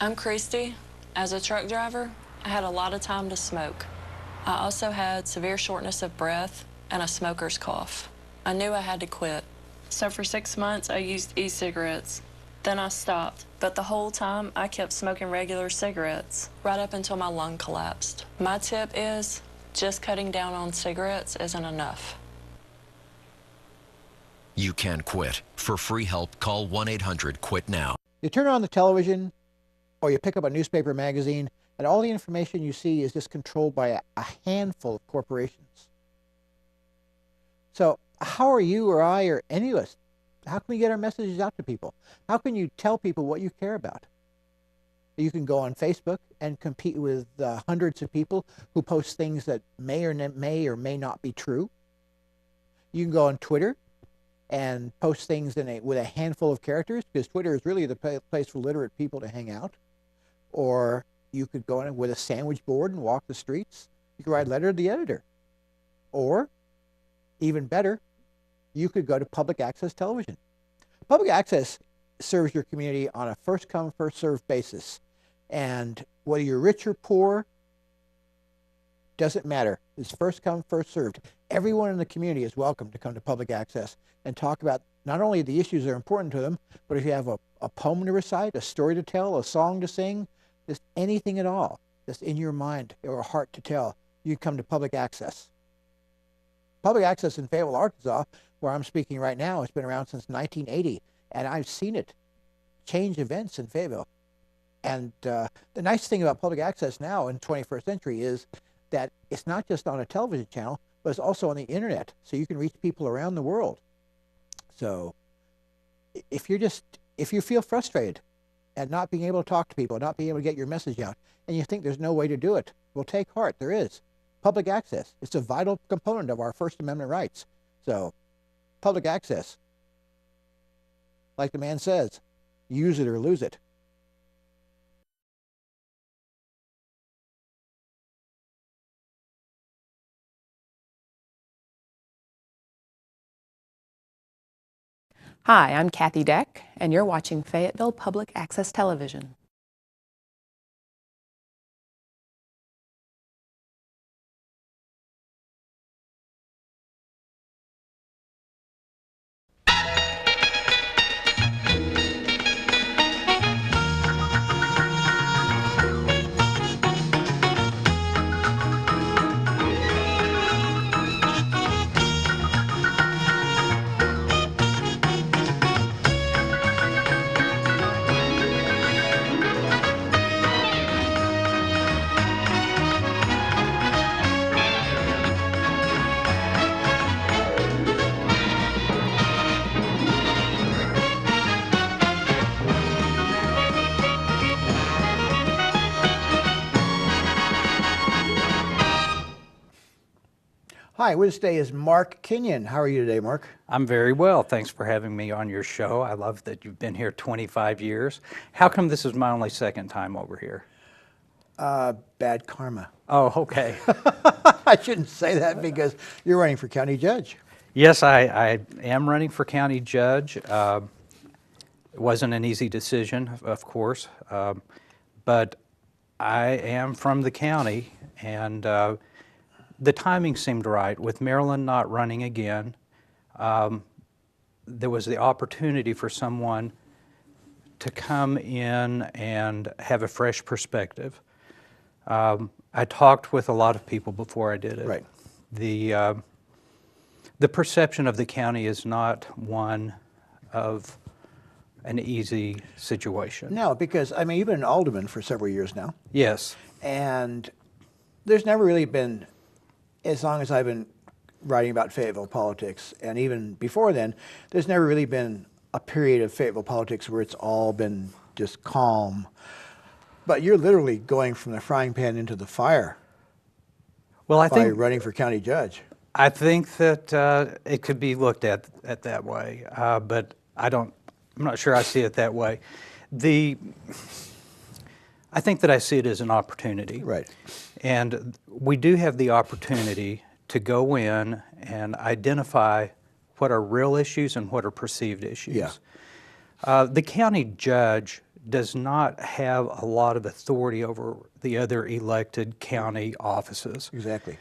I'm Christy. As a truck driver, I had a lot of time to smoke. I also had severe shortness of breath and a smoker's cough. I knew I had to quit. So for 6 months, I used e-cigarettes. Then I stopped, but the whole time I kept smoking regular cigarettes, right up until my lung collapsed. My tip is, just cutting down on cigarettes isn't enough. You can quit. For free help, call 1-800-QUIT-NOW. You turn on the television or you pick up a newspaper magazine, and all the information you see is just controlled by a handful of corporations. So how are you or I or any of us, how can we get our messages out to people? How can you tell people what you care about? You can go on Facebook and compete with hundreds of people who post things that may or may not be true. You can go on Twitter and post things with a handful of characters, because Twitter is really the place for literate people to hang out. Or you could go in with a sandwich board and walk the streets. You could write a letter to the editor. Or, even better, you could go to public access television. Public access serves your community on a first-come, first-served basis. And whether you're rich or poor, doesn't matter. It's first-come, first-served. Everyone in the community is welcome to come to public access and talk about not only the issues that are important to them, but if you have a poem to recite, a story to tell, a song to sing, just anything at all that's in your mind or heart to tell, you come to public access. Public access in Fayetteville, Arkansas, where I'm speaking right now, has been around since 1980, and I've seen it change events in Fayetteville. And the nice thing about public access now in the 21st century is that it's not just on a television channel, but it's also on the internet, so you can reach people around the world. So if you feel frustrated at not being able to talk to people, not being able to get your message out, and you think there's no way to do it, well, take heart, there is. Public access, it's a vital component of our First Amendment rights. So, public access, like the man says, use it or lose it. Hi, I'm Kathy Deck, and you're watching Fayetteville Public Access Television. Hi, with us today is Mark Kinion. How are you today, Mark? I'm very well. Thanks for having me on your show. I love that you've been here 25 years. How come this is my only second time over here? Bad karma. Oh, okay. I shouldn't say that because you're running for county judge. Yes, I am running for county judge. It wasn't an easy decision, of course, but I am from the county, and the timing seemed right. With Maryland not running again, there was the opportunity for someone to come in and have a fresh perspective. I talked with a lot of people before I did it. Right. The perception of the county is not one of an easy situation. No, because, I mean, you've been an alderman for several years now. Yes. And there's never really been, as long as I've been writing about Fayetteville politics, and even before then, there's never really been a period of Fayetteville politics where it's all been just calm. But you're literally going from the frying pan into the fire. Well, I think running for county judge. I think that it could be looked at that way, but I'm not sure I see it that way. I think that I see it as an opportunity. Right. And we do have the opportunity to go in and identify what are real issues and what are perceived issues. Yeah. The county judge does not have a lot of authority over the other elected county offices. Exactly.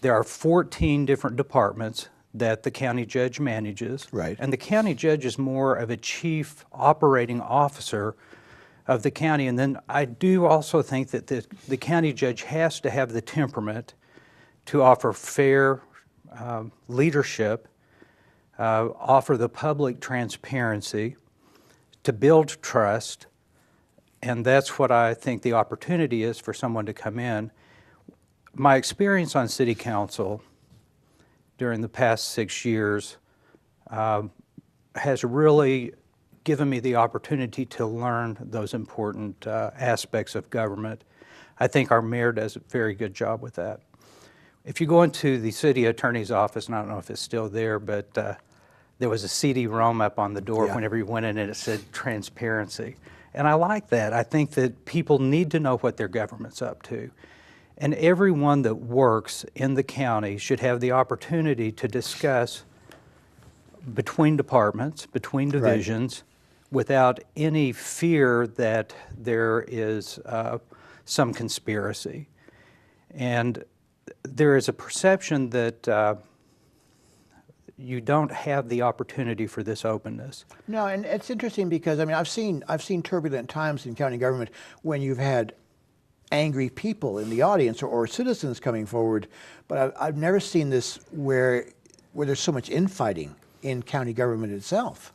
There are 14 different departments that the county judge manages. Right. And the county judge is more of a chief operating officer of the county. And then I do also think that the county judge has to have the temperament to offer fair leadership, offer the public transparency, to build trust. And that's what I think the opportunity is for someone to come in. My experience on city council during the past 6 years has really given me the opportunity to learn those important aspects of government. I think our mayor does a very good job with that. If you go into the city attorney's office, and I don't know if it's still there, but there was a CD-ROM up on the door whenever you went in, and it said transparency. And I like that. I think that people need to know what their government's up to. And everyone that works in the county should have the opportunity to discuss between departments, between divisions, without any fear that there is some conspiracy. And there is a perception that you don't have the opportunity for this openness. No, and it's interesting because I mean I've seen turbulent times in county government when you've had angry people in the audience or citizens coming forward, but I've never seen this where there's so much infighting in county government itself.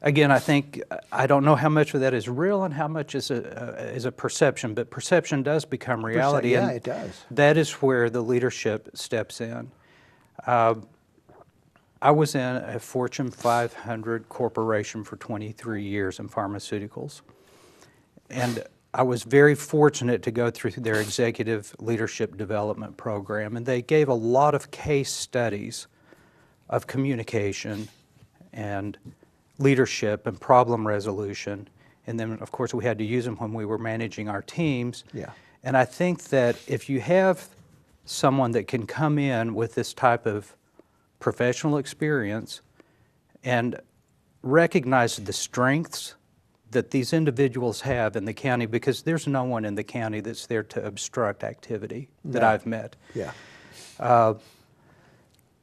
Again, I don't know how much of that is real and how much is a perception, but perception does become reality. Yeah, and it does. That is where the leadership steps in. I was in a Fortune 500 corporation for 23 years in pharmaceuticals, and I was very fortunate to go through their executive leadership development program, and they gave a lot of case studies of communication and leadership and problem resolution. And then, of course, we had to use them when we were managing our teams. Yeah. And I think that if you have someone that can come in with this type of professional experience and recognize the strengths that these individuals have in the county, because there's no one in the county that's there to obstruct activity that I've met. Yeah.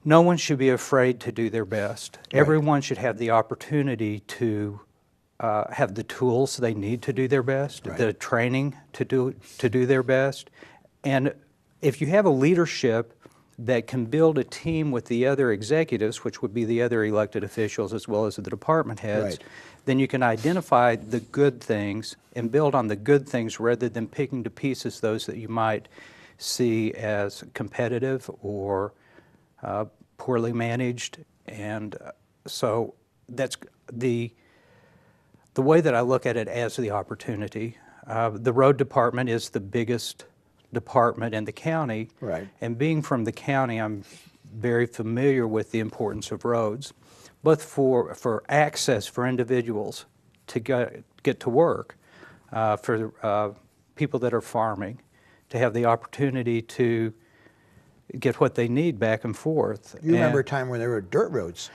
No one should be afraid to do their best. Right. Everyone should have the opportunity to have the tools they need to do their best, the training to do their best. And if you have a leadership that can build a team with the other executives, which would be the other elected officials as well as the department heads, then you can identify the good things and build on the good things rather than picking to pieces those that you might see as competitive or poorly managed. And so that's the way that I look at it as the opportunity. The road department is the biggest department in the county. Right. And being from the county, I'm very familiar with the importance of roads, both for access for individuals to get to work, for people that are farming, to have the opportunity to get what they need back and forth. You remember a time when there were dirt roads?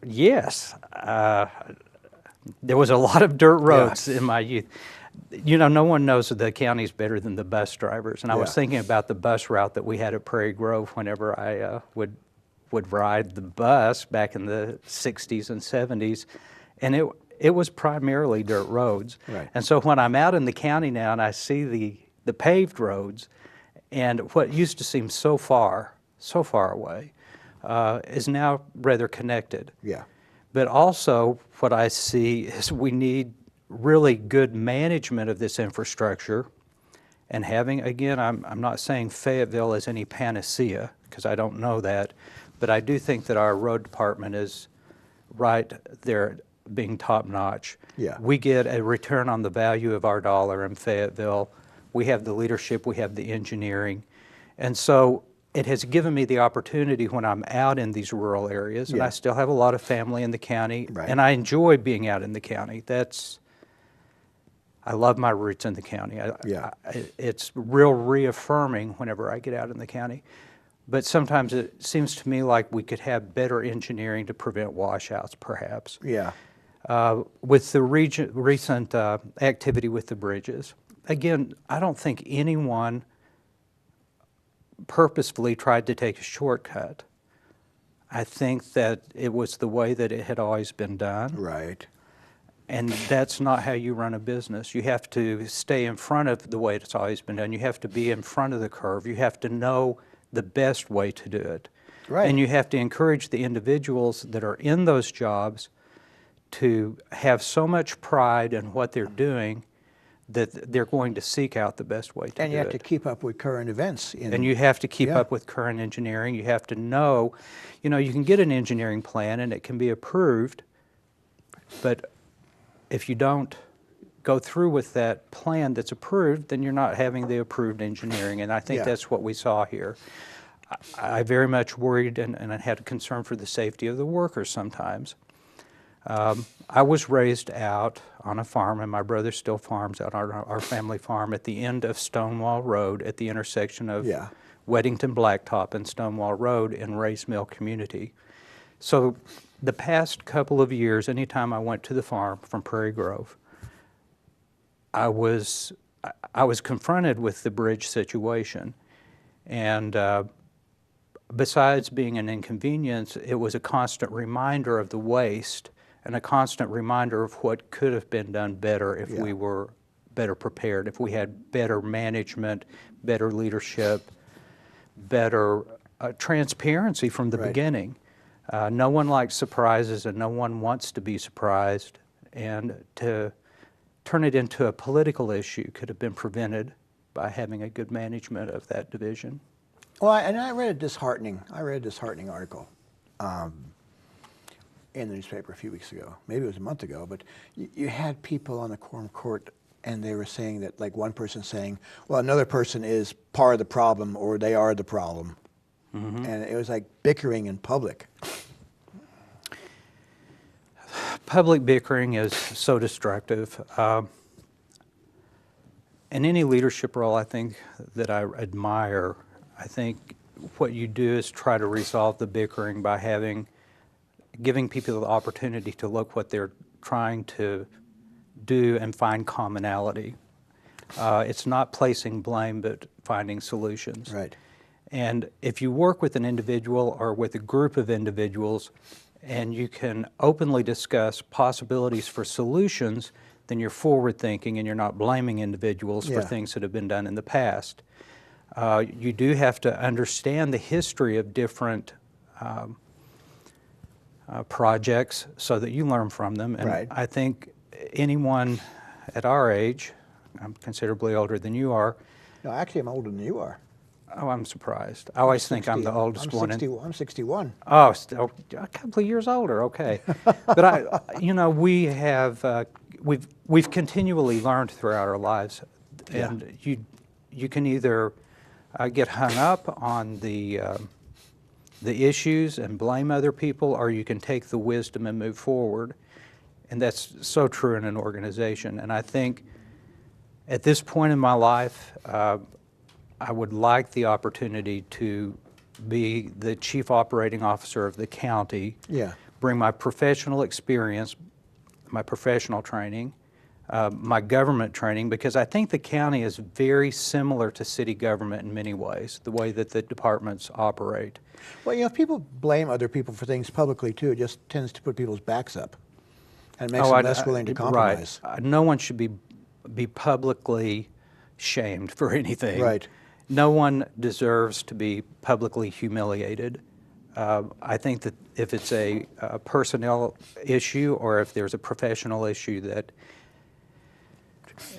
Yes. There was a lot of dirt roads in my youth. You know, no one knows the counties better than the bus drivers. And I was thinking about the bus route that we had at Prairie Grove whenever I would ride the bus back in the 60s and 70s. And it was primarily dirt roads. Right. And so when I'm out in the county now and I see the paved roads, and what used to seem so far away is now rather connected. Yeah. But also what I see is we need really good management of this infrastructure, and having, again, I'm not saying Fayetteville is any panacea, because I don't know that, but I do think that our road department is right there being top-notch. Yeah. We get a return on the value of our dollar in Fayetteville. We have the leadership, we have the engineering, and so it has given me the opportunity when I'm out in these rural areas, and I still have a lot of family in the county, and I enjoy being out in the county. I love my roots in the county. It's real reaffirming whenever I get out in the county. But sometimes it seems to me like we could have better engineering to prevent washouts, perhaps. Yeah. With the recent activity with the bridges, again, I don't think anyone purposefully tried to take a shortcut. I think that it was the way that it had always been done. Right. And that's not how you run a business. You have to stay in front of the way it's always been done. You have to be in front of the curve. You have to know the best way to do it. Right. And you have to encourage the individuals that are in those jobs to have so much pride in what they're doing that they're going to seek out the best way to do it. And you have to keep up with current events. And you have to keep Yeah. up with current engineering. You have to know, you can get an engineering plan and it can be approved, but if you don't go through with that plan that's approved, then you're not having the approved engineering. And I think Yeah. that's what we saw here. I very much worried and I had a concern for the safety of the workers sometimes. I was raised out on a farm, and my brother still farms out on our family farm at the end of Stonewall Road at the intersection of Yeah. Weddington Blacktop and Stonewall Road in Rays Mill community. So the past couple of years, anytime I went to the farm from Prairie Grove, I was confronted with the bridge situation. And besides being an inconvenience, it was a constant reminder of the waste and a constant reminder of what could have been done better if Yeah. we were better prepared, if we had better management, better leadership, better transparency from the Right. beginning. No one likes surprises and no one wants to be surprised, and to turn it into a political issue could have been prevented by having a good management of that division. Well, I read a disheartening article in the newspaper a few weeks ago. Maybe it was a month ago, but you had people on the quorum court, and they were saying that, like one person saying, well, another person is part of the problem, or they are the problem. Mm-hmm. And it was like bickering in public. Public bickering is so destructive. In any leadership role, I think, that I admire, I think what you do is try to resolve the bickering by giving people the opportunity to look what they're trying to do and find commonality. It's not placing blame, but finding solutions. Right. And if you work with an individual or with a group of individuals and you can openly discuss possibilities for solutions, then you're forward thinking and you're not blaming individuals Yeah. for things that have been done in the past. You do have to understand the history of different projects so that you learn from them. And Right. I think anyone at our age, I'm considerably older than you are. No, actually, I'm older than you are. Oh, I'm surprised. I always think I'm the oldest one. I'm 61. Oh, a couple of years older, okay. But we have, we've continually learned throughout our lives. And you can either get hung up on the issues and blame other people, or you can take the wisdom and move forward. And that's so true in an organization. And I think at this point in my life, I would like the opportunity to be the chief operating officer of the county, Yeah. bring my professional experience, my professional training, my government training, because I think the county is very similar to city government in many ways, the way that the departments operate. Well, if people blame other people for things publicly too, it just tends to put people's backs up and makes them less willing to compromise. Right. No one should be publicly shamed for anything. Right. No one deserves to be publicly humiliated. I think that if it's a personnel issue or if there's a professional issue, that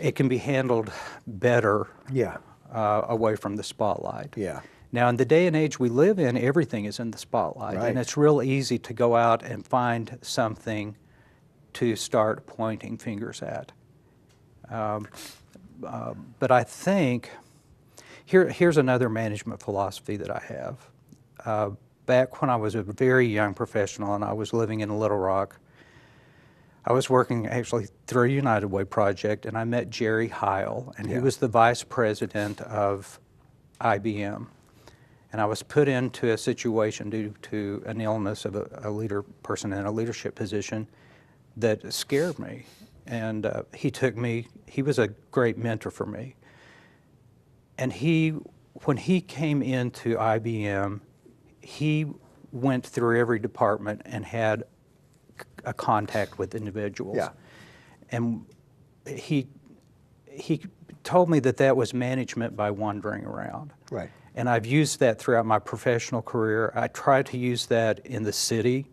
it can be handled better Yeah. away from the spotlight. Yeah. Now, in the day and age we live in, everything is in the spotlight, Right. and it's real easy to go out and find something to start pointing fingers at. But I think here's another management philosophy that I have. Back when I was a very young professional and I was living in Little Rock, I was working actually through a United Way project, and I met Jerry Heil, and he was the vice president of IBM. And I was put into a situation due to an illness of a person in a leadership position that scared me. And he was a great mentor for me. And when he came into IBM, he went through every department and had a contact with individuals. Yeah. And he told me that was management by wandering around. Right. And I've used that throughout my professional career. I try to use that in the city.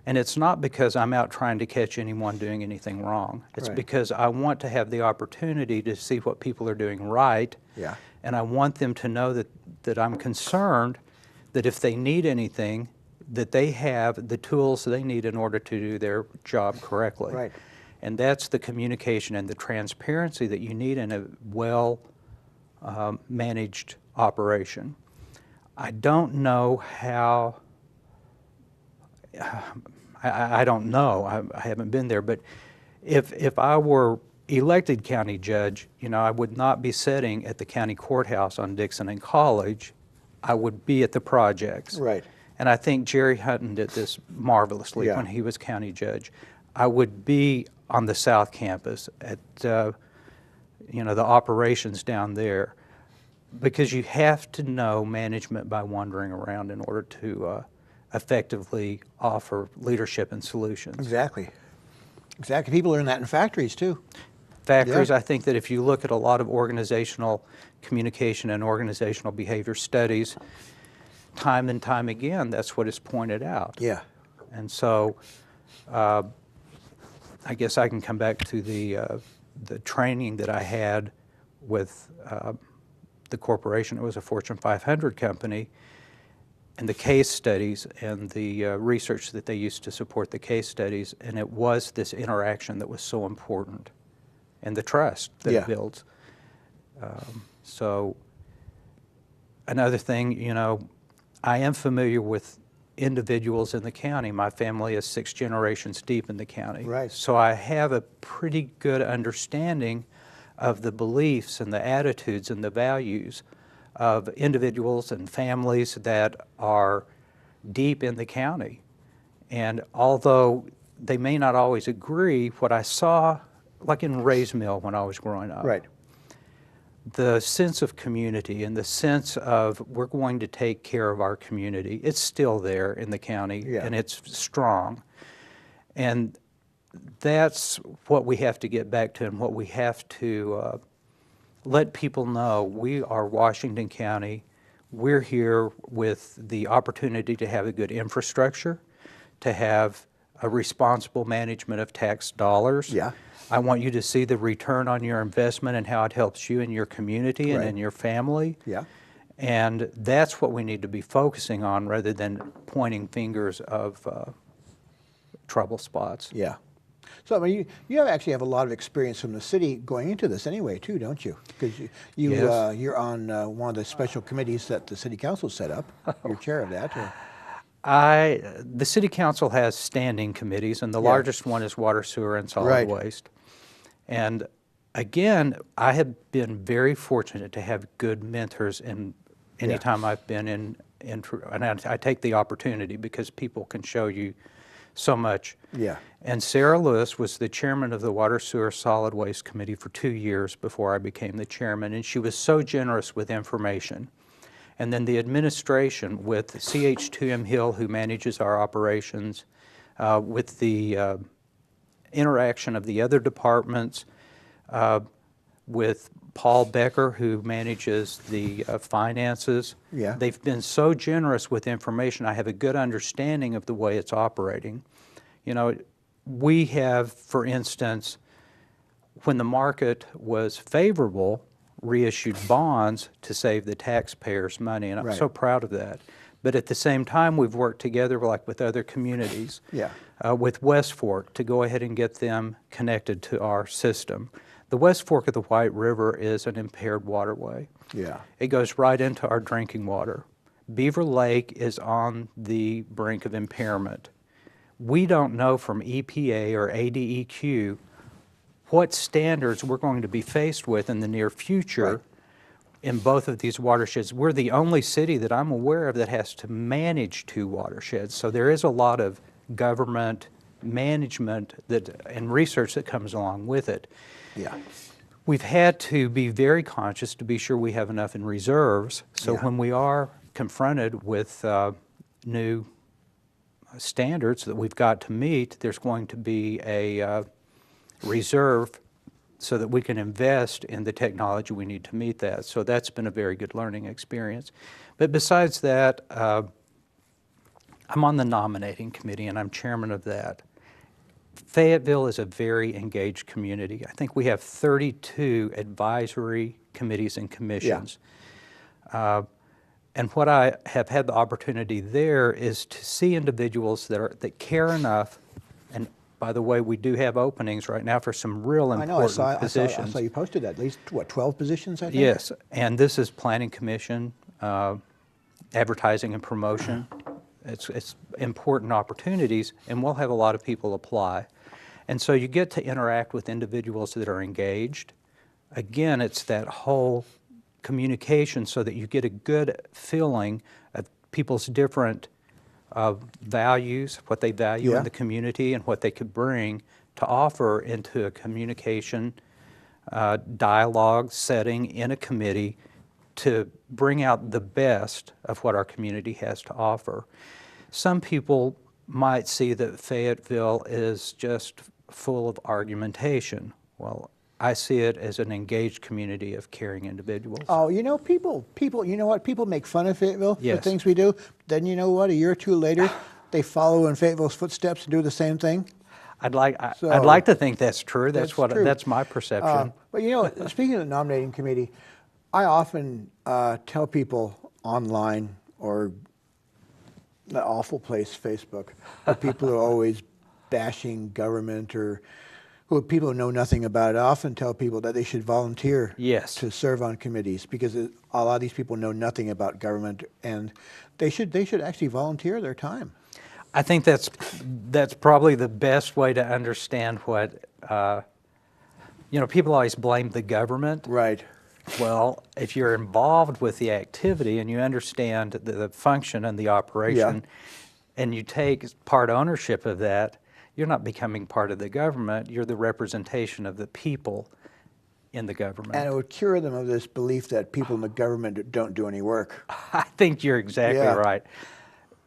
And it's not because I'm out trying to catch anyone doing anything wrong. It's Right. because I want to have the opportunity to see what people are doing right. Yeah. And I want them to know that I'm concerned that if they need anything, that they have the tools they need in order to do their job correctly. Right. And that's the communication and the transparency that you need in a well managed operation. I don't know how, I don't know, I haven't been there, but if I were elected county judge, I would not be sitting at the county courthouse on Dixon and College. I would be at the projects. Right. And I think Jerry Hutton did this marvelously Yeah. when he was county judge. I would be on the South Campus at, the operations down there, because you have to know management by wandering around in order to effectively offer leadership and solutions. Exactly. Exactly. People learn that in factories too. Factories, Yeah. I think that if you look at a lot of organizational communication and organizational behavior studies, time and time again, that's what is pointed out. Yeah. And so I guess I can come back to the training that I had with the corporation. It was a Fortune 500 company, and the case studies and the research that they used to support the case studies, and it was this interaction that was so important, and the trust that Yeah. it builds. So another thing, I am familiar with individuals in the county. My family is 6 generations deep in the county. Right. So I have a pretty good understanding of the beliefs and the attitudes and the values of individuals and families that are deep in the county. And although they may not always agree, what I saw, like in Ray's Mill when I was growing up, Right. the sense of community and the sense of we're going to take care of our community, it's still there in the county, Yeah. and it's strong. And that's what we have to get back to, and what we have to let people know. We are Washington County. We're here with the opportunity to have a good infrastructure, to have a responsible management of tax dollars. Yeah. I want you to see the return on your investment and how it helps you and your community and Right. in your family. Yeah. And that's what we need to be focusing on, rather than pointing fingers of trouble spots. Yeah. So I mean, you actually have a lot of experience from the city going into this anyway, too, don't you? Because Yes. you're on one of the special committees that the city council set up. You're chair of that. Or, The city council has standing committees, and the Yeah. largest one is water, sewer, and solid Right. waste. And again, I have been very fortunate to have good mentors in any Yeah. time I've been in and I take the opportunity because people can show you so much. Yeah. And Sarah Lewis was the chairman of the Water, Sewer, Solid Waste Committee for 2 years before I became the chairman, and she was so generous with information. And then the administration with CH2M Hill, who manages our operations, with the interaction of the other departments, with Paul Becker, who manages the finances. Yeah. They've been so generous with information. I have a good understanding of the way it's operating. We have, for instance, when the market was favorable, reissued bonds to save the taxpayers money, and I'm Right. so proud of that. But at the same time, we've worked together, like with other communities, Yeah. with West Fork, to go ahead and get them connected to our system. The West Fork of the White River is an impaired waterway. Yeah. It goes right into our drinking water. Beaver Lake is on the brink of impairment. We don't know from EPA or ADEQ what standards we're going to be faced with in the near future. Right. In both of these watersheds. We're the only city that I'm aware of that has to manage 2 watersheds. So there is a lot of government management and research that comes along with it. Yeah. We've had to be very conscious to be sure we have enough in reserves, so Yeah. when we are confronted with new standards that we've got to meet, there's going to be a reserve so that we can invest in the technology we need to meet that. So that's been a very good learning experience. But besides that, I'm on the nominating committee and I'm chairman of that. Fayetteville is a very engaged community. I think we have 32 advisory committees and commissions. And what I have had the opportunity there is to see individuals that care enough, and by the way, we do have openings right now for some real I important know, positions. I saw you posted that, at least, what, 12 positions, I think? Yes, and this is Planning Commission, advertising and promotion. It's important opportunities, and we'll have a lot of people apply. And so you get to interact with individuals that are engaged. Again, it's that whole communication so that you get a good feeling of people's different values, what they value in the community, and what they could bring to offer into a communication dialogue setting in a committee to bring out the best of what our community has to offer. Some people might see that Fayetteville is just full of argumentation. Well, I see it as an engaged community of caring individuals. Oh, you know, people, you know what? People make fun of Fayetteville for Yes. things we do. Then you know what? A year or two later, they follow in Fayetteville's footsteps and do the same thing. I'd like So, to think that's true. That's true. That's my perception. But you know, speaking of the nominating committee, I often tell people online or that awful place, Facebook, where people are always bashing government or who people know nothing about it. I often tell people that they should volunteer Yes. to serve on committees because a lot of these people know nothing about government, and they should actually volunteer their time. I think that's probably the best way to understand what, people always blame the government. Right. Well, if you're involved with the activity and you understand the function and the operation, and you take part ownership of that, you're not becoming part of the government, you're the representation of the people in the government. And it would cure them of this belief that people in the government don't do any work. I think you're exactly Yeah. right.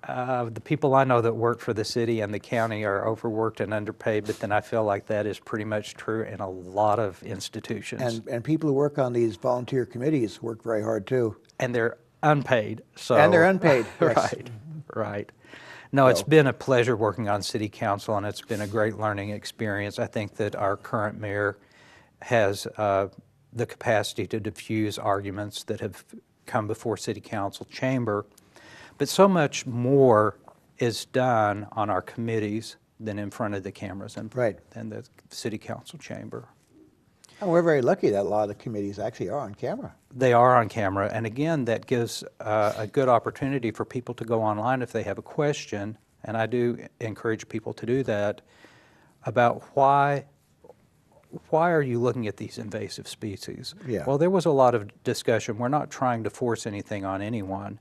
The people I know that work for the city and the county are overworked and underpaid, but then I feel like that is pretty much true in a lot of institutions. And people who work on these volunteer committees work very hard too. And they're unpaid. So And they're unpaid, yes. Right, right. No, it's been a pleasure working on city council, and it's been a great learning experience. I think that our current mayor has the capacity to diffuse arguments that have come before city council chamber. But so much more is done on our committees than in front of the cameras and the city council chamber. And we're very lucky that a lot of the committees actually are on camera. They are on camera, and again, that gives a good opportunity for people to go online if they have a question, and I do encourage people to do that, about why are you looking at these invasive species? Yeah. Well, there was a lot of discussion. We're not trying to force anything on anyone,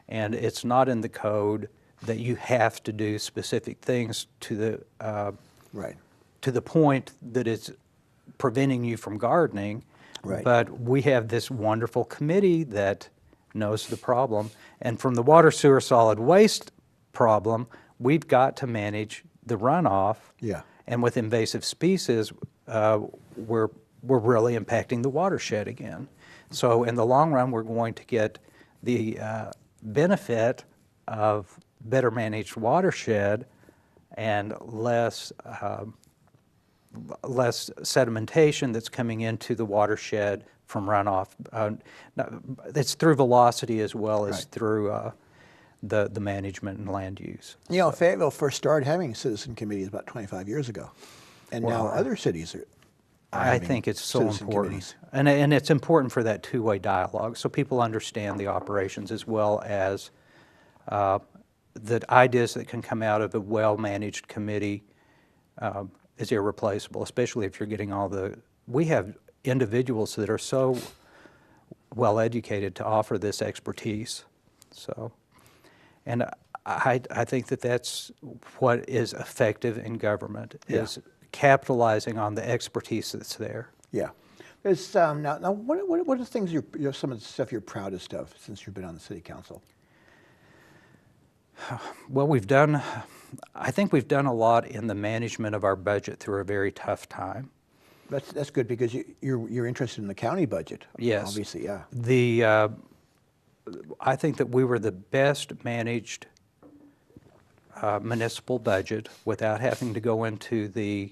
and it's not in the code that you have to do specific things to the point that it's preventing you from gardening. Right. But we have this wonderful committee that knows the problem. And from the water, sewer, solid waste problem, we've got to manage the runoff. Yeah. And with invasive species, we're really impacting the watershed again. So in the long run, we're going to get the benefit of better managed watershed and less sedimentation that's coming into the watershed from runoff. It's through velocity as well as through the management and land use. You know, Fayetteville first started having citizen committees about 25 years ago, and now other cities are I think it's so citizen important. committees. And it's important for that two-way dialogue so people understand the operations as well as the ideas that can come out of a well-managed committee is irreplaceable, especially if you're getting we have individuals that are so well educated to offer this expertise. So, and I think that that's what is effective in government, is capitalizing on the expertise that's there. Yeah. There's, now what are the things some of the stuff you're proudest of since you've been on the city council? Well, I think we've done a lot in the management of our budget through a very tough time. That's good because you're interested in the county budget. Yes. Obviously, yeah. I think that we were the best managed municipal budget without having to go into the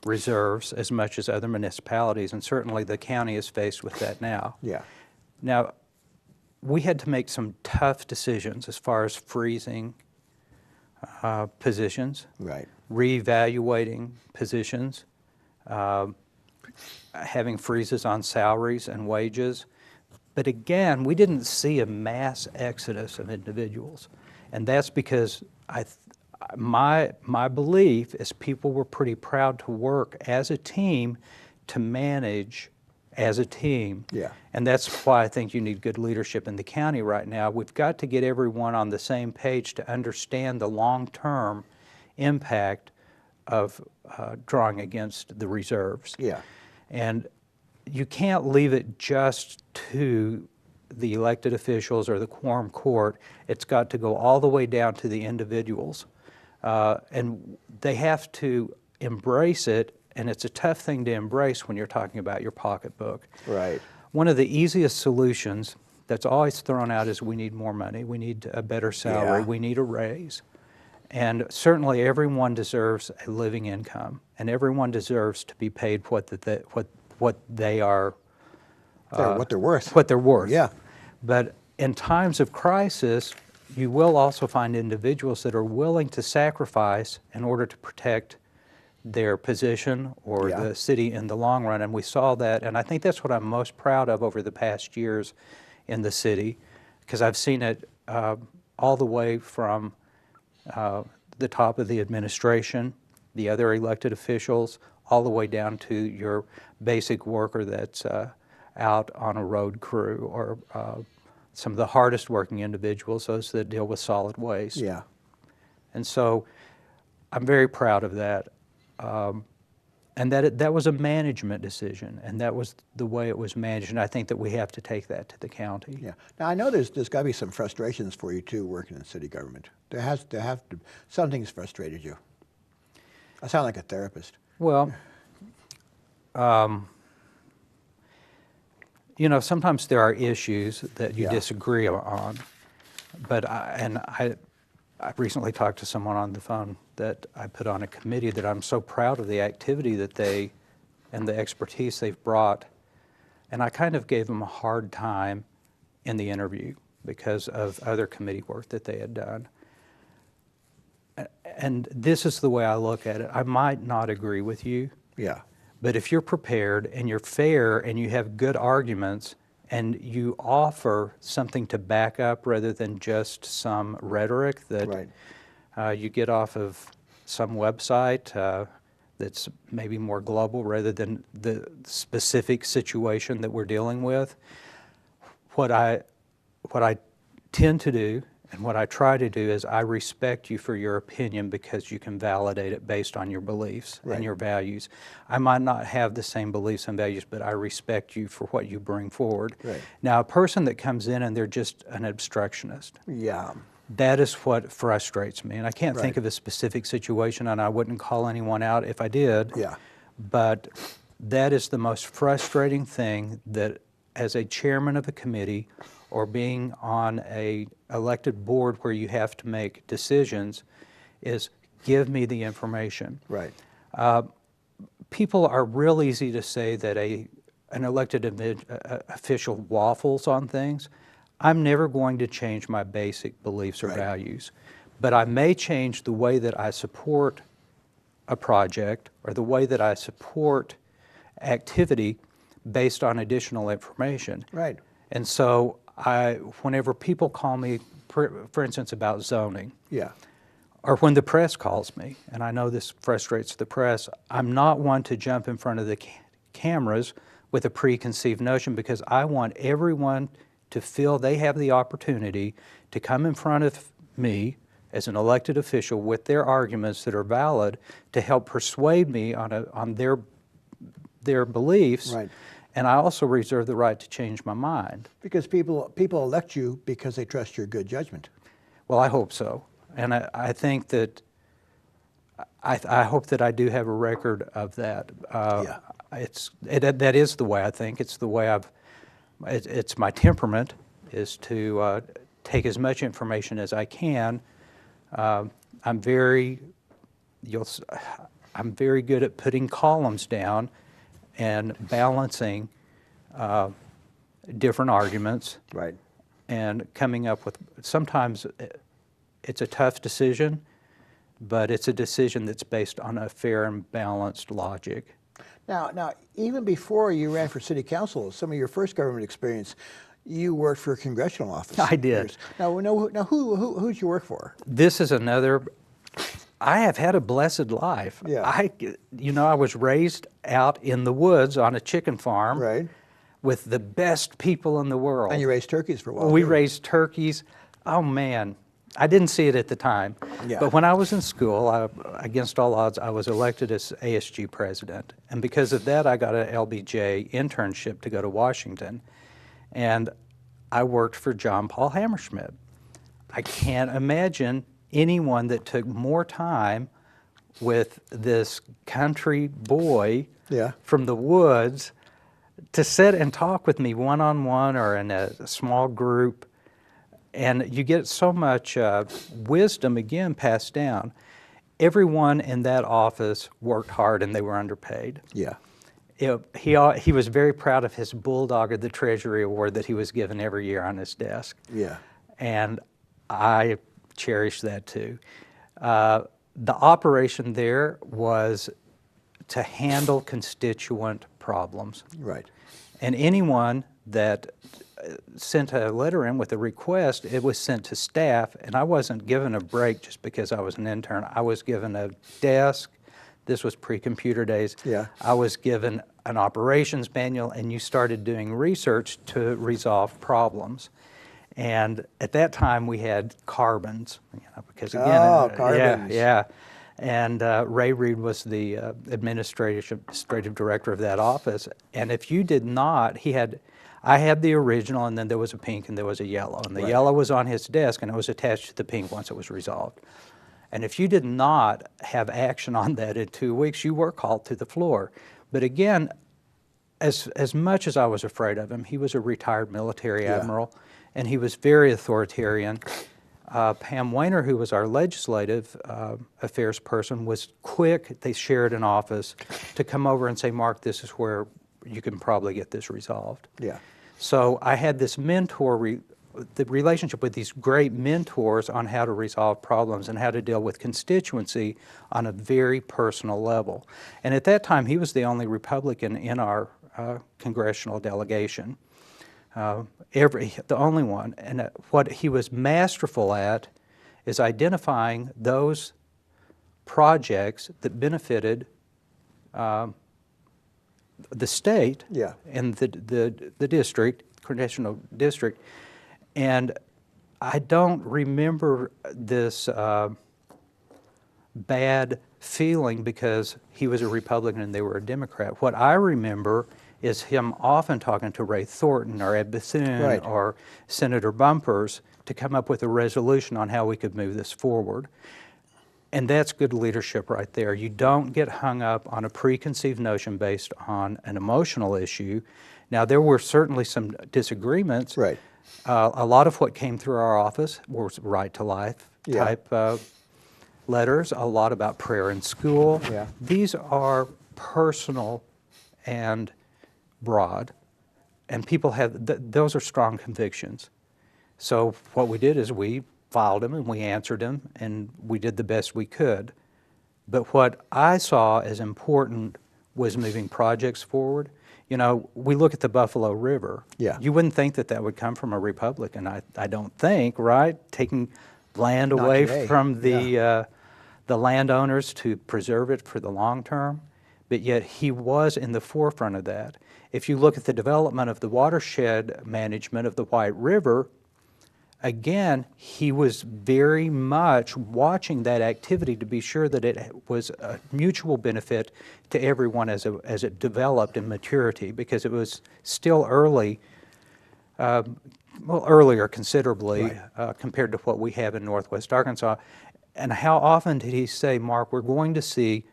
reserves as much as other municipalities, and certainly the county is faced with that now. Yeah. Now, we had to make some tough decisions as far as freezing positions, Right. reevaluating positions, having freezes on salaries and wages. But again, we didn't see a mass exodus of individuals. And that's because my belief is people were pretty proud to work as a team to manage as a team. Yeah. And that's why I think you need good leadership in the county right now. We've got to get everyone on the same page to understand the long-term impact of drawing against the reserves. Yeah. And you can't leave it just to the elected officials or the quorum court. It's got to go all the way down to the individuals. And they have to embrace it, and it's a tough thing to embrace when you're talking about your pocketbook. Right. One of the easiest solutions that's always thrown out is we need more money, we need a better salary, Yeah. we need a raise. And certainly everyone deserves a living income, and everyone deserves to be paid what they are, What they're worth. what they're worth. Yeah. But in times of crisis, you will also find individuals that are willing to sacrifice in order to protect their position or Yeah. the city in the long run. And we saw that, and I think that's what I'm most proud of over the past years in the city, because I've seen it all the way from the top of the administration, the other elected officials, all the way down to your basic worker that's out on a road crew, or some of the hardest working individuals, those that deal with solid waste. Yeah. And so I'm very proud of that. And that was a management decision, and that was the way it was managed, and I think that we have to take that to the county. Yeah. Now I know there's got to be some frustrations for you too, working in city government. There have to. Something's frustrated you. I sound like a therapist. Well, you know, sometimes there are issues that you Yeah. disagree on, but I recently talked to someone on the phone that I put on a committee that I'm so proud of the activity that they and the expertise they've brought, and I kind of gave them a hard time in the interview because of other committee work that they had done. And this is the way I look at it. I might not agree with you, Yeah. but if you're prepared and you're fair and you have good arguments and you offer something to back up rather than just some rhetoric that Right. you get off of some website that's maybe more global rather than the specific situation that we're dealing with, what I tend to do and what I try to do is I respect you for your opinion because you can validate it based on your beliefs Right. and your values. I might not have the same beliefs and values, but I respect you for what you bring forward. Right. Now, a person that comes in and they're just an obstructionist, Yeah. that is what frustrates me. And I can't think Right. of a specific situation, and I wouldn't call anyone out if I did. Yeah. But that is the most frustrating thing, that as a chairman of a committee or being on a elected board where you have to make decisions, is give me the information. Right. People are real easy to say that an elected official waffles on things. I'm never going to change my basic beliefs or Right. values, but I may change the way that I support a project or the way that I support activity based on additional information. Right. And so whenever people call me, for instance, about zoning, Yeah. or when the press calls me, and I know this frustrates the press, I'm not one to jump in front of the cameras with a preconceived notion, because I want everyone to feel they have the opportunity to come in front of me as an elected official with their arguments that are valid to help persuade me on their beliefs. Right. And I also reserve the right to change my mind. Because people elect you because they trust your good judgment. Well, I hope so. And I think that, I hope that I do have a record of that. Yeah. That is the way I think. It's the way it's my temperament is to take as much information as I can. I'm very good at putting columns down and balancing different arguments. Right. And coming up with, sometimes it's a tough decision, but it's a decision that's based on a fair and balanced logic. Now, even before you ran for city council, some of your first government experience, you worked for a congressional office. I did. Now who'd you work for? This is another, I have had a blessed life. Yeah. I was raised out in the woods on a chicken farm. Right. With the best people in the world. And you raised turkeys for a while. We too. raised turkeys. Oh man, I didn't see it at the time. Yeah. But when I was in school, against all odds, I was elected as ASG president. And because of that, I got an LBJ internship to go to Washington. And I worked for John Paul Hammerschmidt. I can't imagine anyone that took more time with this country boy from the woods to sit and talk with me one-on-one or in a small group. And you get so much wisdom, again, passed down. Everyone in that office worked hard and they were underpaid. Yeah. He was very proud of his Bulldog of the Treasury Award that he was given every year on his desk. Yeah. And I cherish that too. The operation there was to handle constituent problems. Right. And anyone that sent a letter in with a request, it was sent to staff, and I wasn't given a break just because I was an intern. I was given a desk. This was pre-computer days. Yeah. I was given an operations manual, and you started doing research to resolve problems. And at that time, we had carbons, because again, carbons. Yeah. And Ray Reed was the administrative director of that office. And if you did not, I had the original, and then there was a pink and there was a yellow. And the yellow was on his desk, and it was attached to the pink once it was resolved. And if you did not have action on that in 2 weeks, you were called to the floor. But again, as much as I was afraid of him, he was a retired military admiral, and he was very authoritarian. Pam Weiner, who was our legislative affairs person, was quick. They shared an office to come over and say, Mark, this is where you can probably get this resolved. Yeah. So I had this the relationship with these great mentors on how to resolve problems and how to deal with constituency on a very personal level. And at that time, he was the only Republican in our congressional delegation. The only one. And what he was masterful at is identifying those projects that benefited the state and the district, congressional district. And I don't remember this bad feeling because he was a Republican and they were a Democrat. What I remember is him often talking to Ray Thornton or Ed Bethune or Senator Bumpers to come up with a resolution on how we could move this forward. And that's good leadership right there. You don't get hung up on a preconceived notion based on an emotional issue. Now, there were certainly some disagreements. Right. A lot of what came through our office was right to life type letters, a lot about prayer in school. Yeah. These are personal and broad, and people have, those are strong convictions. So what we did is we filed them and we answered them and we did the best we could. But what I saw as important was moving projects forward. You know, we look at the Buffalo River. Yeah. You wouldn't think that that would come from a Republican, I don't think, right? Taking land Not away today. from the landowners to preserve it for the long term. But yet he was in the forefront of that. If you look at the development of the watershed management of the White River, again, he was very much watching that activity to be sure that it was a mutual benefit to everyone as it developed in maturity, because it was still early, well, earlier considerably compared to what we have in Northwest Arkansas. And how often did he say, Mark, we're going to see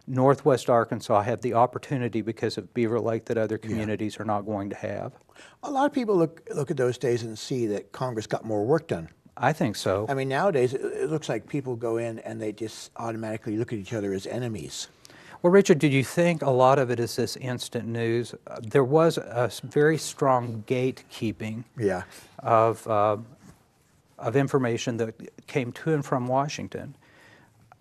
Northwest Arkansas have the opportunity because of Beaver Lake that other communities are not going to have? A lot of people look at those days and see that Congress got more work done. I think so. I mean, nowadays it looks like people go in and they just automatically look at each other as enemies. Well, Richard, do you think a lot of it is this instant news? There was a very strong gatekeeping of information that came to and from Washington.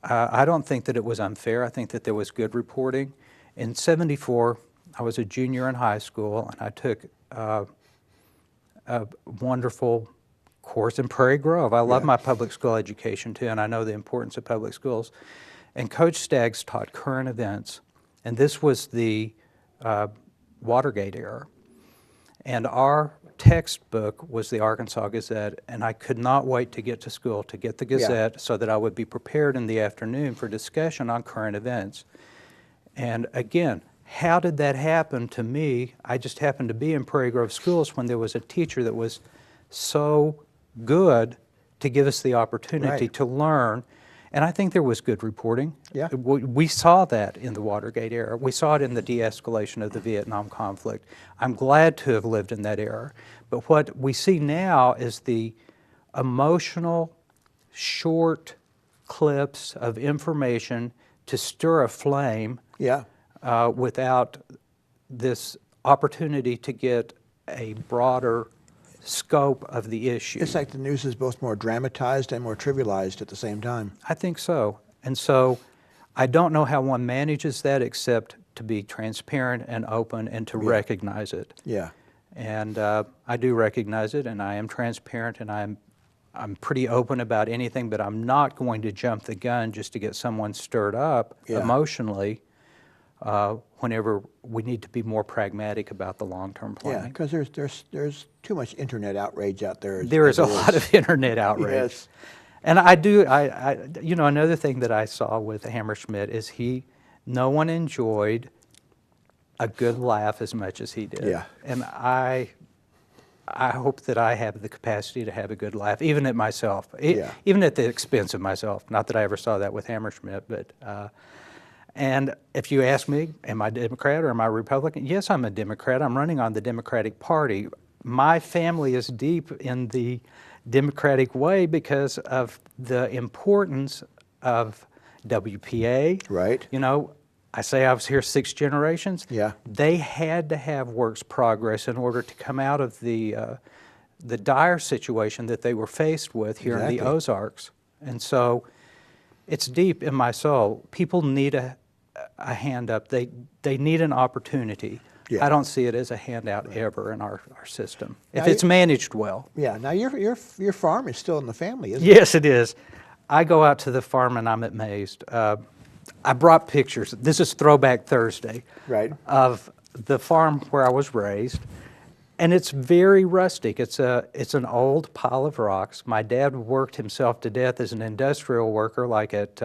I don't think that it was unfair. I think that there was good reporting. In '74, I was a junior in high school, and I took a wonderful course in Prairie Grove. I love my public school education too, and I know the importance of public schools. And Coach Staggs taught current events, and this was the Watergate era. And our textbook was the Arkansas Gazette, and I could not wait to get to school to get the Gazette so that I would be prepared in the afternoon for discussion on current events. And again, how did that happen to me? I just happened to be in Prairie Grove schools when there was a teacher that was so good to give us the opportunity to learn. And I think there was good reporting. Yeah. We saw that in the Watergate era. We saw it in the de-escalation of the Vietnam conflict. I'm glad to have lived in that era. But what we see now is the emotional, short clips of information to stir a flame without this opportunity to get a broader scope of the issue. It's like the news is both more dramatized and more trivialized at the same time. I think so. And so I don't know how one manages that except to be transparent and open and to recognize it. Yeah. And I do recognize it, and I am transparent, and I'm pretty open about anything, but I'm not going to jump the gun just to get someone stirred up emotionally whenever we need to be more pragmatic about the long-term planning. Yeah, because there's too much internet outrage out there. There is a lot of internet outrage. Yes. And you know, another thing that I saw with Hammerschmidt is no one enjoyed a good laugh as much as he did. Yeah. And I hope that I have the capacity to have a good laugh, even at myself, even at the expense of myself. Not that I ever saw that with Hammerschmidt, but and if you ask me, am I Democrat or am I Republican? Yes, I'm a Democrat. I'm running on the Democratic Party. My family is deep in the Democratic way because of the importance of WPA. Right. You know, I say I was here 6 generations. Yeah. They had to have works progress in order to come out of the dire situation that they were faced with here in the Ozarks. And so it's deep in my soul. People need a hand up. They need an opportunity. I don't see it as a handout ever in our system, if it's managed well. Yeah. Now your farm is still in the family, isn't it? Yes, it is. I go out to the farm and I'm amazed. I brought pictures. This is Throwback Thursday. Right. Of the farm where I was raised, and it's very rustic. It's an old pile of rocks. My dad worked himself to death as an industrial worker, like at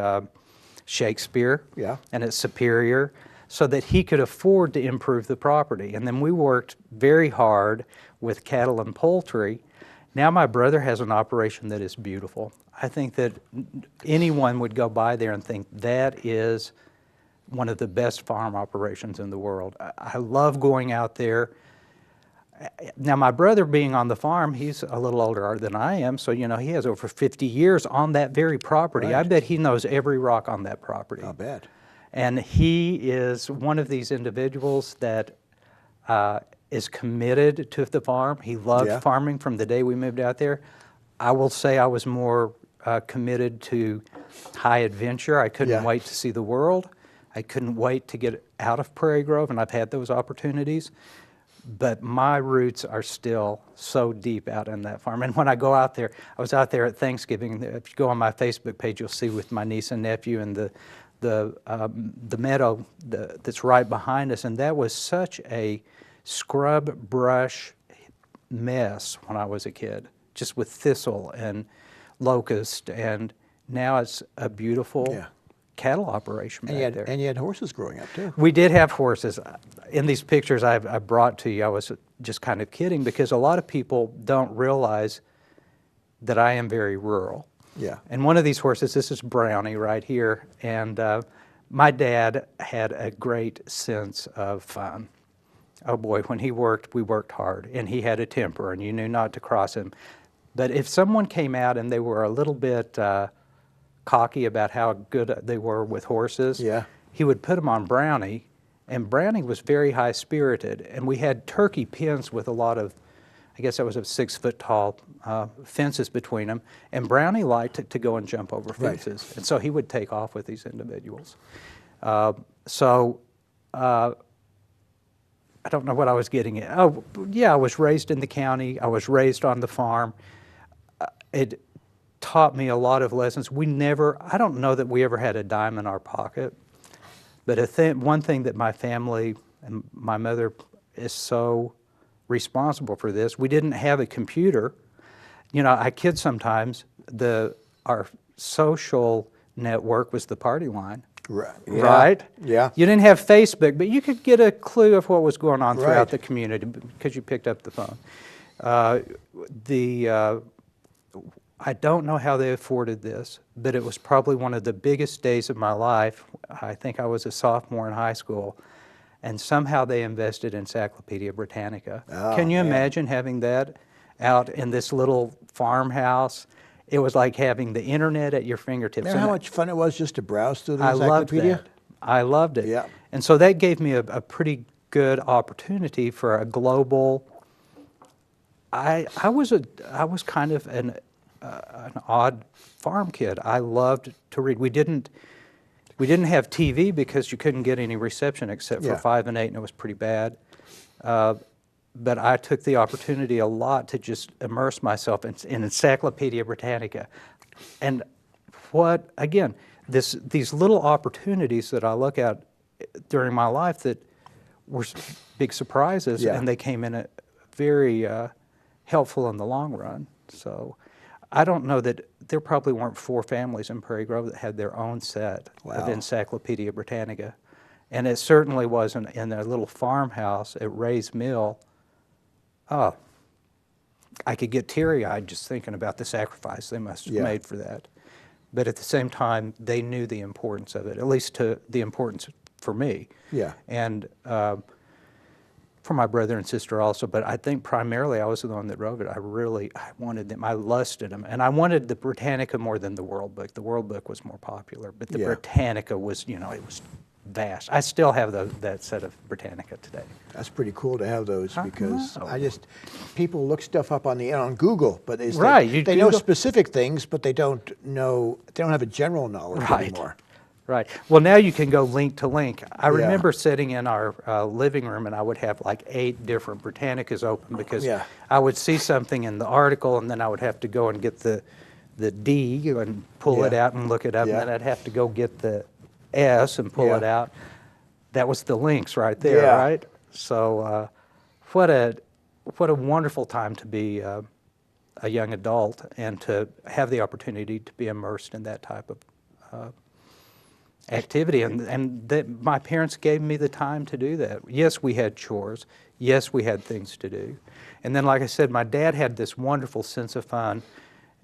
Shakespeare and at Superior, so that he could afford to improve the property. And then we worked very hard with cattle and poultry. Now my brother has an operation that is beautiful. I think that anyone would go by there and think that is one of the best farm operations in the world. I love going out there. Now my brother being on the farm, he's a little older than I am, so you know he has over 50 years on that very property. I bet he knows every rock on that property. I'll bet. And he is one of these individuals that is committed to the farm. He loved farming from the day we moved out there. I will say I was more committed to high adventure. I couldn't wait to see the world. I couldn't wait to get out of Prairie Grove, and I've had those opportunities. But my roots are still so deep out in that farm. And when I go out there, I was out there at Thanksgiving. If you go on my Facebook page, you'll see with my niece and nephew and the meadow that's right behind us. And that was such a scrub brush mess when I was a kid. just with thistle and locust, and now it's a beautiful cattle operation back there. And you had horses growing up too. We did have horses. In these pictures I brought to you, I was just kind of kidding, because a lot of people don't realize that I am very rural. Yeah. And one of these horses, this is Brownie right here, and my dad had a great sense of fun. Oh boy, when he worked, we worked hard, and he had a temper, and you knew not to cross him. But if someone came out and they were a little bit cocky about how good they were with horses, he would put them on Brownie, and Brownie was very high-spirited, and we had turkey pens with a lot of, I guess that was a 6-foot-tall fences between them, and Brownie liked to go and jump over fences, and so he would take off with these individuals. I don't know what I was getting at. Oh, yeah, I was raised in the county. I was raised on the farm. It taught me a lot of lessons. I don't know that we ever had a dime in our pocket, but one thing that my family and my mother is so responsible for this, we didn't have a computer. You know, I kid sometimes, our social network was the party line. Right? Yeah. You didn't have Facebook, but you could get a clue of what was going on throughout the community because you picked up the phone. I don't know how they afforded this, but it was probably one of the biggest days of my life. I think I was a sophomore in high school, and somehow they invested in Encyclopedia Britannica. Can you imagine having that out in this little farmhouse? It was like having the internet at your fingertips. Remember how much fun it was just to browse through the encyclopedia? I loved that. I loved it. Yeah. And so that gave me a pretty good opportunity for a global. I was kind of an odd farm kid. I loved to read. We didn't have TV because you couldn't get any reception except for 5 and 8, and it was pretty bad. But I took the opportunity a lot to just immerse myself in Encyclopedia Britannica. And these little opportunities that I look at during my life that were big surprises, and they came in very helpful in the long run. So I don't know that there probably weren't 4 families in Prairie Grove that had their own set of Encyclopedia Britannica. And it certainly wasn't in a little farmhouse at Ray's Mill. Oh, I could get teary-eyed just thinking about the sacrifice they must have made for that. But at the same time, they knew the importance of it, at least to the importance for me. Yeah. And for my brother and sister also, but I think primarily I was the one that drove it. I wanted them, I lusted them. And I wanted the Britannica more than the World Book. The World Book was more popular, but the Britannica was, it was vast. I still have that set of Britannica today. That's pretty cool to have those, because people look stuff up on Google, but they know specific things, but they don't have a general knowledge anymore. Right. Well, now you can go link to link. I remember sitting in our living room, and I would have like 8 different Britannicas open because I would see something in the article, and then I would have to go and get the D and pull it out and look it up, and then I'd have to go get the S and pull it out. That was the links right there, right? So what a wonderful time to be a young adult and to have the opportunity to be immersed in that type of activity, and that my parents gave me the time to do that. Yes, we had chores. Yes, we had things to do. And then, like I said, my dad had this wonderful sense of fun,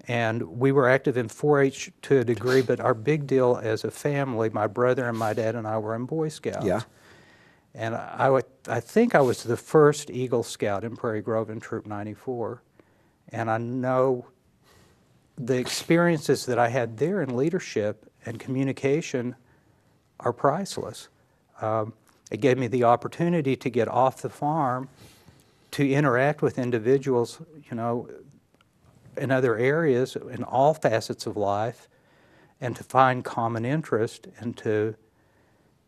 and we were active in 4-H to a degree, but our big deal as a family, my brother and my dad and I were in Boy Scouts. Yeah. And I think I was the first Eagle Scout in Prairie Grove in Troop 94, and I know the experiences that I had there in leadership and communication are priceless. It gave me the opportunity to get off the farm, to interact with individuals, in other areas, in all facets of life, and to find common interest and to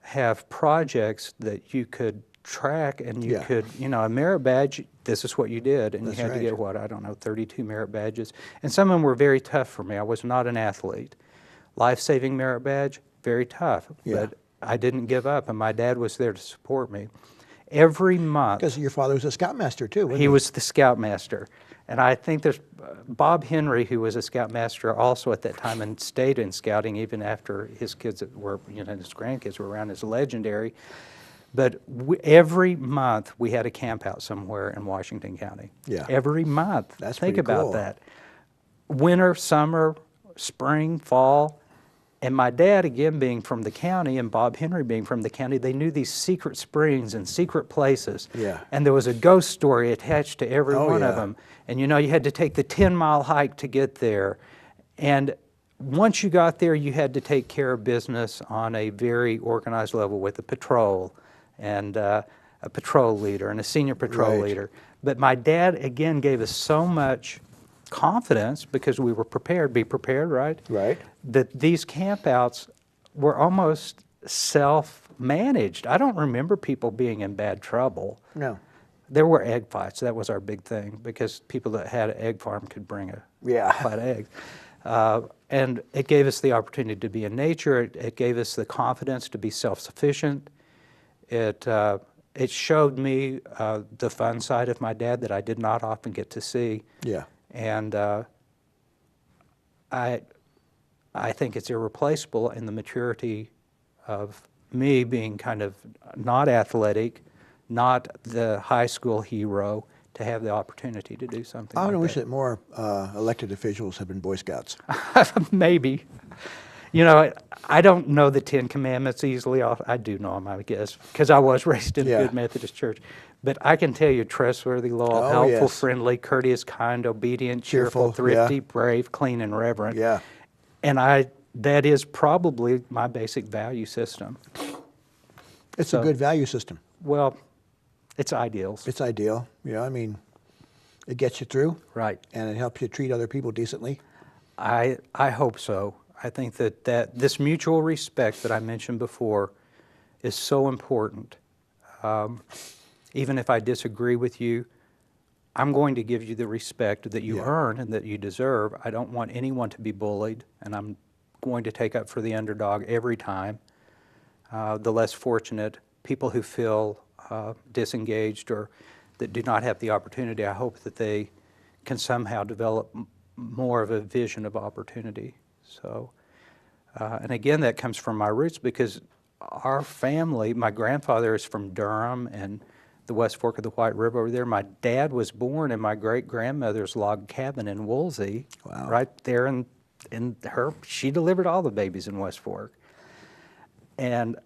have projects that you could track and you could, a merit badge, this is what you did, and you had to get 32 merit badges. And some of them were very tough for me. I was not an athlete. Life-saving merit badge, very tough, but I didn't give up, and my dad was there to support me. Every month. Because your father was a scoutmaster too, wasn't he? He was the scoutmaster. And I think there's Bob Henry, who was a scoutmaster also at that time and stayed in scouting even after his kids were, his grandkids were around, is legendary. But every month we had a camp out somewhere in Washington County. Yeah. Every month. That's Think pretty about cool. that. Winter, summer, spring, fall. And my dad, again, being from the county, and Bob Henry being from the county, they knew these secret springs and secret places. Yeah. And there was a ghost story attached to every Oh, one of yeah. them. And you had to take the 10-mile hike to get there. And once you got there, you had to take care of business on a very organized level with a patrol and a patrol leader and a senior patrol Right. leader. But my dad, again, gave us so much confidence because we were prepared. Be prepared, right? Right. That these campouts were almost self-managed. I don't remember people being in bad trouble. No. There were egg fights. That was our big thing because people that had an egg farm could bring a Yeah. fight of eggs. And it gave us the opportunity to be in nature. It gave us the confidence to be self-sufficient. It showed me the fun side of my dad that I did not often get to see. Yeah. And I think it's irreplaceable in the maturity of me being kind of not athletic, not the high school hero, to have the opportunity to do something I would like wish that. that more elected officials had been Boy Scouts. Maybe. I don't know the Ten Commandments easily off. I do know them, I guess, because I was raised in a Yeah. good Methodist church. But I can tell you trustworthy, loyal, Oh, helpful, yes. friendly, courteous, kind, obedient, cheerful, Cheerful, yeah. thrifty, brave, clean, and reverent. Yeah. And that is probably my basic value system. It's So- a good value system. Well, it's ideals. It's ideal. I mean, it gets you through. Right. And it helps you treat other people decently. I hope so. I think that this mutual respect that I mentioned before is so important. Even if I disagree with you, I'm going to give you the respect that you Yeah. earn and that you deserve. I don't want anyone to be bullied, and I'm going to take up for the underdog every time. The less fortunate, people who feel disengaged or that do not have the opportunity, I hope that they can somehow develop more of a vision of opportunity. So, and again, that comes from my roots because our family, my grandfather is from Durham and the West Fork of the White River over there. My dad was born in my great-grandmother's log cabin in Woolsey. Wow. Right there she delivered all the babies in West Fork. And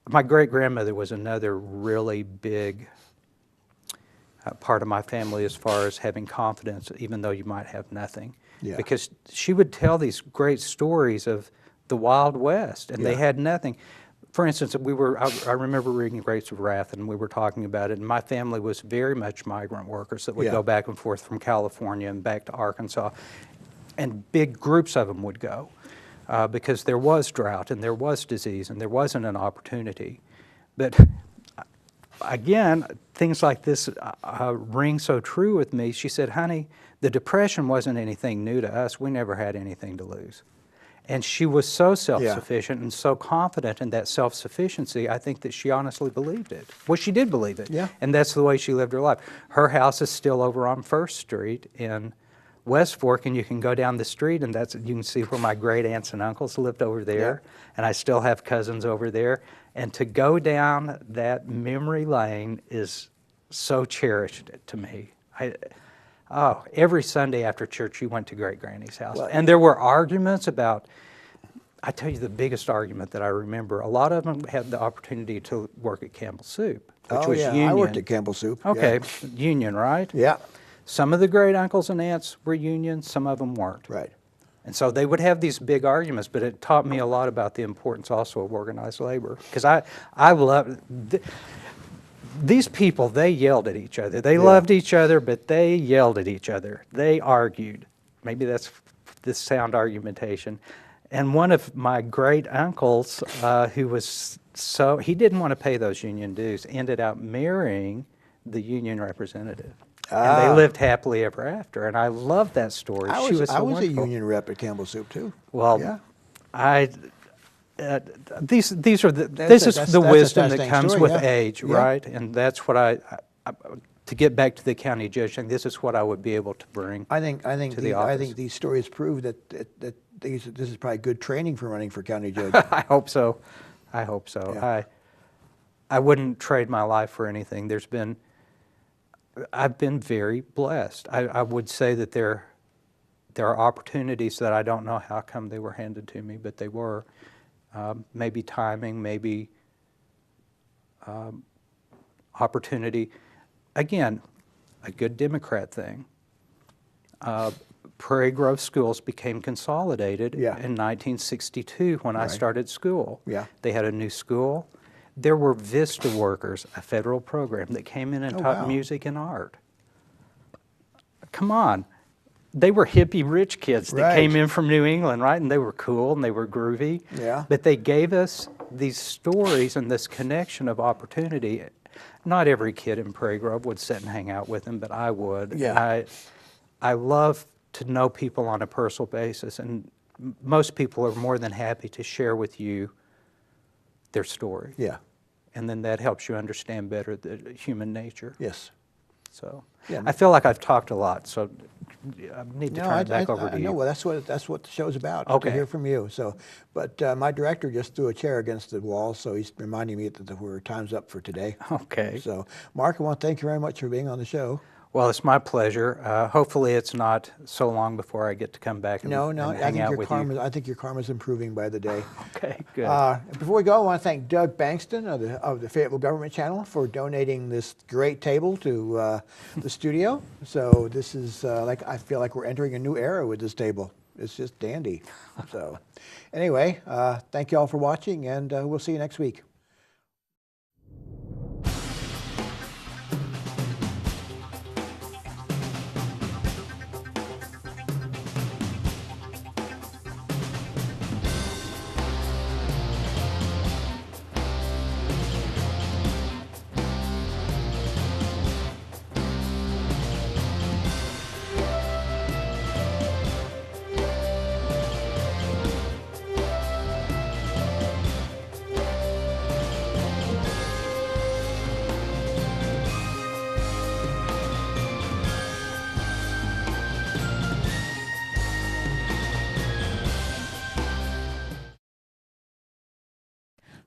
my great-grandmother was another really big part of my family as far as having confidence, even though you might have nothing. Yeah. Because she would tell these great stories of the Wild West, and they Yeah. had nothing. For instance, I remember reading Grapes of Wrath, and we were talking about it, and my family was very much migrant workers that would Yeah. go back and forth from California and back to Arkansas, and big groups of them would go because there was drought, and there was disease, and there wasn't an opportunity. But again, things like this ring so true with me. She said, honey, the Depression wasn't anything new to us. We never had anything to lose. And she was so self-sufficient and so confident in that self-sufficiency, I think that she honestly believed it. Well, she did believe it. Yeah. And that's the way she lived her life. Her house is still over on First Street in West Fork, and you can go down the street, and you can see where my great aunts and uncles lived over there. Yeah. And I still have cousins over there. And to go down that memory lane is so cherished to me. Every Sunday after church, you went to Great Granny's house. Well, And there were arguments about, I tell you the biggest argument that I remember, a lot of them had the opportunity to work at Campbell Soup, which was yeah. union. I worked at Campbell Soup. Okay, union, right? Yeah. Some of the great uncles and aunts were union, some of them weren't. Right. And so they would have these big arguments, but it taught me a lot about the importance also of organized labor. Because I love, these people, they yelled at each other. They loved each other, but they yelled at each other. They argued. Maybe that's this sound argumentation. And one of my great uncles, who was he didn't want to pay those union dues, ended up marrying the union representative. And they lived happily ever after. And I love that story. I She was was so a wonderful. union rep at Campbell Soup too. Well, Yeah. These are the, That's this a- is the that's a wisdom that fascinating comes story, with yeah. age, Yeah. right? And that's what to get back to the county judge thing, this is what I would be able to bring. I think to the office. these stories prove that this is probably good training for running for county judge. I hope so. I hope so. Yeah. I wouldn't trade my life for anything. I've been very blessed. I would say that there are opportunities that I don't know how come they were handed to me, but they were. Maybe timing, maybe opportunity. Again, a good Democrat thing. Prairie Grove schools became consolidated Yeah. in 1962 when I Right. started school. Yeah. They had a new school. There were VISTA workers, a federal program, that came in and Oh, taught wow. music and art. Come on. They were hippie rich kids that Right. came in from New England, right? And they were cool and they were groovy. Yeah. But they gave us these stories and this connection of opportunity. Not every kid in Prairie Grove would sit and hang out with them, but I would. Yeah. I love to know people on a personal basis, and most people are more than happy to share with you their story. Yeah. And then that helps you understand better the human nature. Yes. So Yeah. I feel like I've talked a lot, so I need to No, turn it back over to you. No, well, that's what the show's about. Okay. To hear from you. So, but my director just threw a chair against the wall, so he's reminding me that we're time's up for today. Okay. So, Mark, I want to thank you very much for being on the show. Well, it's my pleasure. Hopefully it's not so long before I get to come back and, No, and I hang think out your with karma. you. I think your karma's improving by the day. Okay, good. Before we go, I want to thank Doug Bankston of the Fayetteville Government Channel for donating this great table to the studio. So this is I feel like we're entering a new era with this table. It's just dandy. So anyway, thank you all for watching, and we'll see you next week.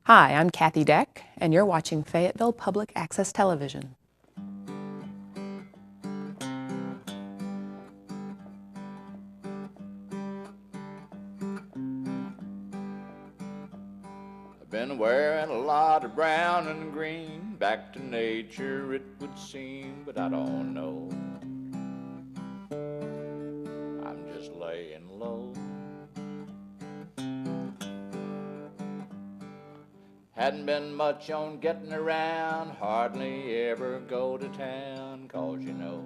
Hi, I'm Kathy Deck, and you're watching Fayetteville Public Access Television. I've been wearing a lot of brown and green, back to nature it would seem, but I don't know. I'm just laying low. Hadn't been much on getting around, hardly ever go to town, 'cause you know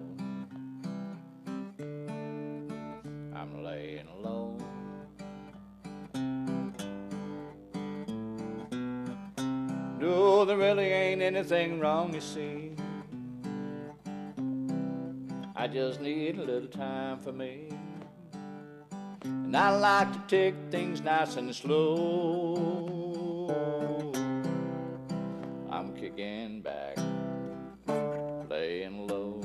I'm laying low. No, there really ain't anything wrong, you see. I just need a little time for me. And I like to take things nice and slow. I'm kicking back, laying low.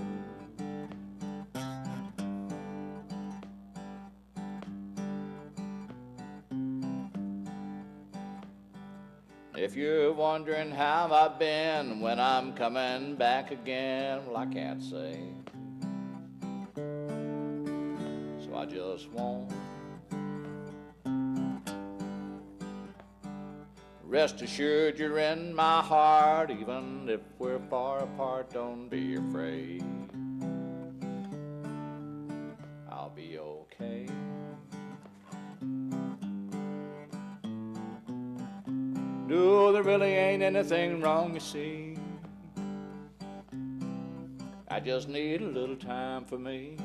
If you're wondering how I've been, when I'm coming back again, well, I can't say. So I just won't. Rest assured you're in my heart, even if we're far apart, don't be afraid. I'll be okay. No, there really ain't anything wrong, you see. I just need a little time for me.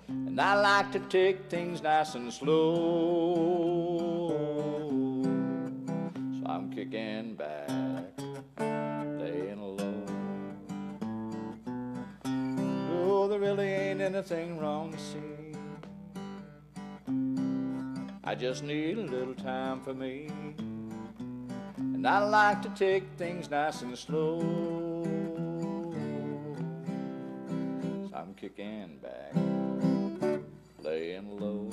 And I like to take things nice and slow. So I'm kicking back, laying low. No, there really ain't anything wrong, you see. I just need a little time for me. And I like to take things nice and slow. So I'm kicking back, laying low.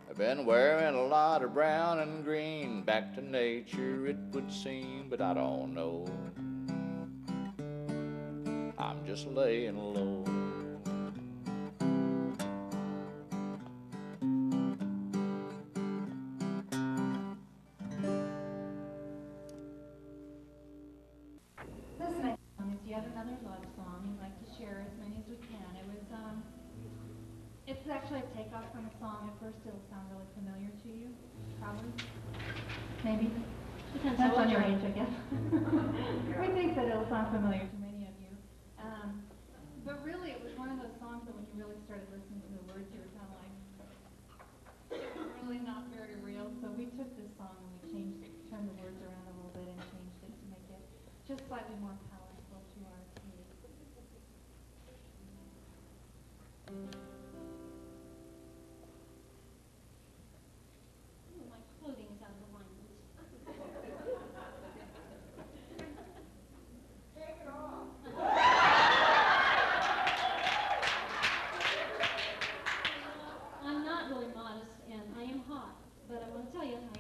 I've been wearing a lot of brown and green, back to nature it would seem, but I don't know. I'm just laying low. This next song is yet another love song. We'd like to share as many as we can. It's actually a takeoff from a song. At first it'll sound really familiar to you, probably. Maybe. Depends That's how on old your you are. age, I guess. We think that it'll sound familiar to many of you. But really, it was one of those songs that when you really started listening to the words, you were kind of like, really not very real. So we took this song and we turned the words around a little bit and changed it to make it just slightly more palatable to our taste. Ooh, my clothing is out of alignment. I'm not really modest, and I am hot, but I want to tell you, I